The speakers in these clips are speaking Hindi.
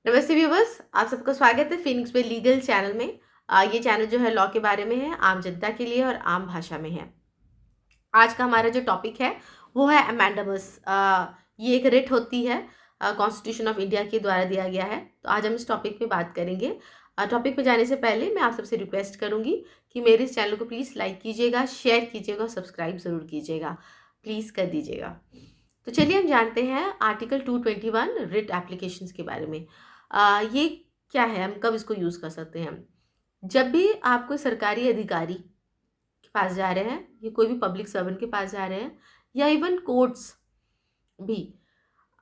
नमस्ते व्यूवर्स, आप सबका स्वागत है फिनिक्स पे लीगल चैनल में। ये चैनल जो है लॉ के बारे में है, आम जनता के लिए और आम भाषा में है। आज का हमारा जो टॉपिक है वो है अमेंडमस। ये एक रिट होती है, कॉन्स्टिट्यूशन ऑफ इंडिया के द्वारा दिया गया है। तो आज हम इस टॉपिक पे बात करेंगे। टॉपिक पे जाने से पहले मैं आप सबसे रिक्वेस्ट करूंगी कि मेरे इस चैनल को प्लीज़ लाइक कीजिएगा, शेयर कीजिएगा और सब्सक्राइब ज़रूर कीजिएगा, प्लीज़ कर दीजिएगा। तो चलिए हम जानते हैं आर्टिकल 221 रिट एप्लीकेशंस के बारे में। ये क्या है, हम कब इसको यूज़ कर सकते हैं? जब भी आप कोई सरकारी अधिकारी के पास जा रहे हैं या कोई भी पब्लिक सर्वेंट के पास जा रहे हैं या इवन कोर्ट्स भी,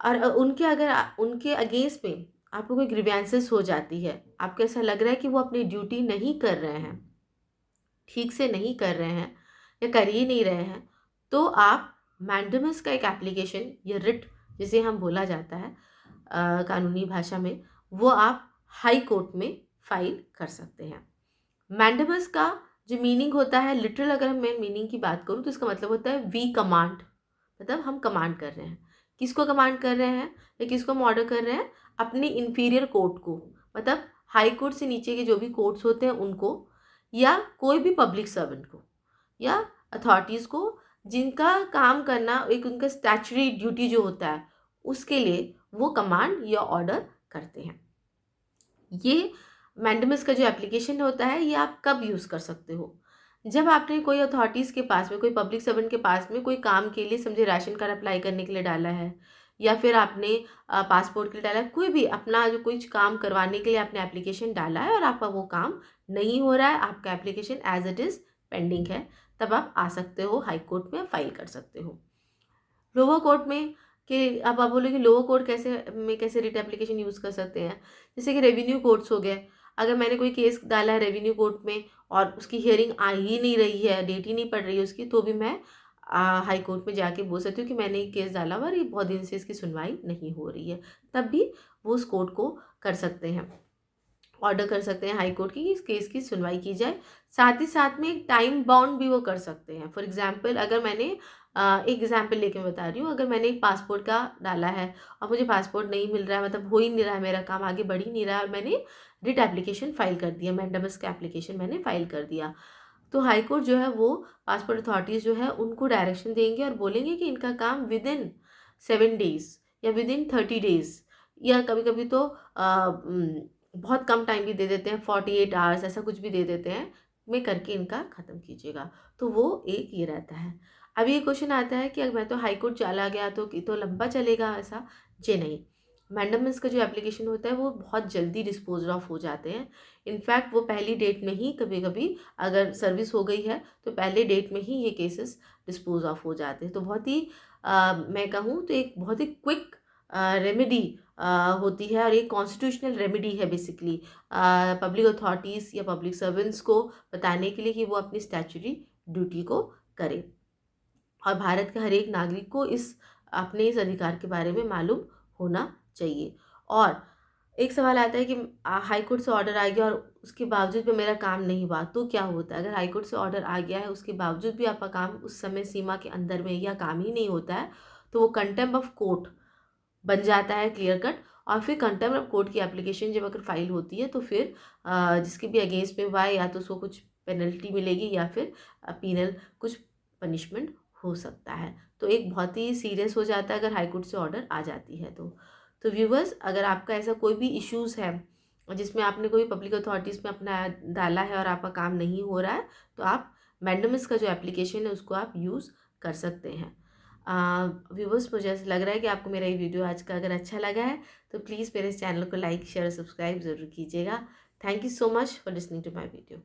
और उनके अगर उनके अगेंस्ट में आपको कोई ग्रीवेंसेस हो जाती है, आपको ऐसा लग रहा है कि वो अपनी ड्यूटी नहीं कर रहे हैं, ठीक से नहीं कर रहे हैं या कर ही नहीं रहे हैं, तो आप मैंडेमस का एक एप्लीकेशन या रिट जिसे हम बोला जाता है कानूनी भाषा में, वो आप हाई कोर्ट में फाइल कर सकते हैं। मैंडेमस का जो मीनिंग होता है, लिटरल अगर मैं मीनिंग की बात करूँ तो इसका मतलब होता है वी कमांड, मतलब हम कमांड कर रहे हैं। किसको कमांड कर रहे हैं या किसको हम ऑर्डर कर रहे हैं? अपने इन्फीरियर कोर्ट को, मतलब हाई कोर्ट से नीचे के जो भी कोर्ट्स होते हैं उनको, या कोई भी पब्लिक सर्वेंट को या अथॉरिटीज़ को, जिनका काम करना एक उनका स्टैचुटरी ड्यूटी जो होता है उसके लिए वो कमांड या ऑर्डर करते हैं। ये मैंडेमस का जो एप्लीकेशन होता है ये आप कब यूज़ कर सकते हो? जब आपने कोई अथॉरिटीज़ के पास में, कोई पब्लिक सर्वेंट के पास में कोई काम के लिए, समझे राशन कार्ड अप्लाई करने के लिए डाला है, या फिर आपने पासपोर्ट के लिए डाला है, कोई भी अपना जो कुछ काम करवाने के लिए आपने एप्लीकेशन डाला है और आपका वो काम नहीं हो रहा है, आपका application as it is pending है, तब आप आ सकते हो हाई कोर्ट में, फाइल कर सकते हो। लोअर कोर्ट में, कि अब आप बोलोगे लोअर कोर्ट कैसे रिट एप्लीकेशन यूज़ कर सकते हैं? जैसे कि रेवेन्यू कोर्ट्स हो गए। अगर मैंने कोई केस डाला है रेवेन्यू कोर्ट में और उसकी हियरिंग आ ही नहीं रही है, डेट ही नहीं पड़ रही है उसकी, तो भी मैं हाई कोर्ट में जाके बोल सकती हूँ कि मैंने ये केस डाला हुआ और ये बहुत दिन से इसकी सुनवाई नहीं हो रही है। तब भी वो उस कोर्ट को कर सकते हैं, ऑर्डर कर सकते हैं हाई कोर्ट की कि इस केस की सुनवाई की जाए। साथ ही साथ में एक टाइम बाउंड भी वो कर सकते हैं। फॉर एग्जांपल, अगर मैंने एक एग्जांपल लेके मैं बता रही हूँ, अगर मैंने एक पासपोर्ट का डाला है और मुझे पासपोर्ट नहीं मिल रहा है, मतलब हो ही नहीं रहा है, मेरा काम आगे बढ़ ही नहीं रहा है, और मैंने रिट एप्लीकेशन फाइल कर दिया, मैंडेमस का एप्लीकेशन मैंने फाइल कर दिया, तो हाई कोर्ट जो है वो पासपोर्ट अथॉरिटीज़ जो है उनको डायरेक्शन देंगे और बोलेंगे कि इनका काम विद इन 7 डेज़ या विद इन 30 डेज़, या कभी कभी तो बहुत कम टाइम भी दे देते हैं, 48 आवर्स ऐसा कुछ भी दे देते हैं, में करके इनका ख़त्म कीजिएगा। तो वो एक ये रहता है। अब ये क्वेश्चन आता है कि अगर मैं तो हाई कोर्ट चला गया तो लंबा चलेगा ऐसा? जी नहीं। मैंडेमस का जो एप्लीकेशन होता है वो बहुत जल्दी डिस्पोज ऑफ हो जाते हैं। इनफैक्ट वो पहली डेट में ही, कभी कभी अगर सर्विस हो गई है तो पहले डेट में ही ये केसेस डिस्पोज ऑफ हो जाते हैं। तो बहुत ही मैं कहूँ तो एक बहुत ही क्विक रेमेडी होती है, और ये कॉन्स्टिट्यूशनल रेमेडी है बेसिकली पब्लिक अथॉरिटीज़ या पब्लिक सर्वेंट्स को बताने के लिए कि वो अपनी स्टैच्यूटरी ड्यूटी को करें। और भारत के हर एक नागरिक को अपने इस अधिकार के बारे में मालूम होना चाहिए। और एक सवाल आता है कि हाई कोर्ट से ऑर्डर आ गया और उसके बावजूद भी मेरा काम नहीं हुआ, तो क्या होता है? अगर हाई कोर्ट से ऑर्डर आ गया है, उसके बावजूद भी आपका काम उस समय सीमा के अंदर में या काम ही नहीं होता है, तो वो कंटेम्प्ट ऑफ कोर्ट बन जाता है, क्लियर कट। और फिर कंटेम्प्ट ऑफ कोर्ट की एप्लीकेशन जब अगर फाइल होती है तो फिर जिसके भी अगेंस्ट में हुआ है, या तो उसको कुछ पेनल्टी मिलेगी या फिर पीनल कुछ पनिशमेंट हो सकता है। तो एक बहुत ही सीरियस हो जाता है अगर हाई कोर्ट से ऑर्डर आ जाती है तो व्यूवर्स, अगर आपका ऐसा कोई भी इश्यूज़ है जिसमें आपने कोई पब्लिक अथॉरिटीज़ में अपना डाला है और आपका काम नहीं हो रहा है, तो आप मैंडेमस का जो एप्लीकेशन है उसको आप यूज़ कर सकते हैं। व्यूवर्स, मुझे ऐसा लग रहा है कि आपको मेरा ये वीडियो आज का अगर अच्छा लगा है तो प्लीज़ मेरे इस चैनल को लाइक, शेयर और सब्सक्राइब ज़रूर कीजिएगा। Thank you so much for listening to my video.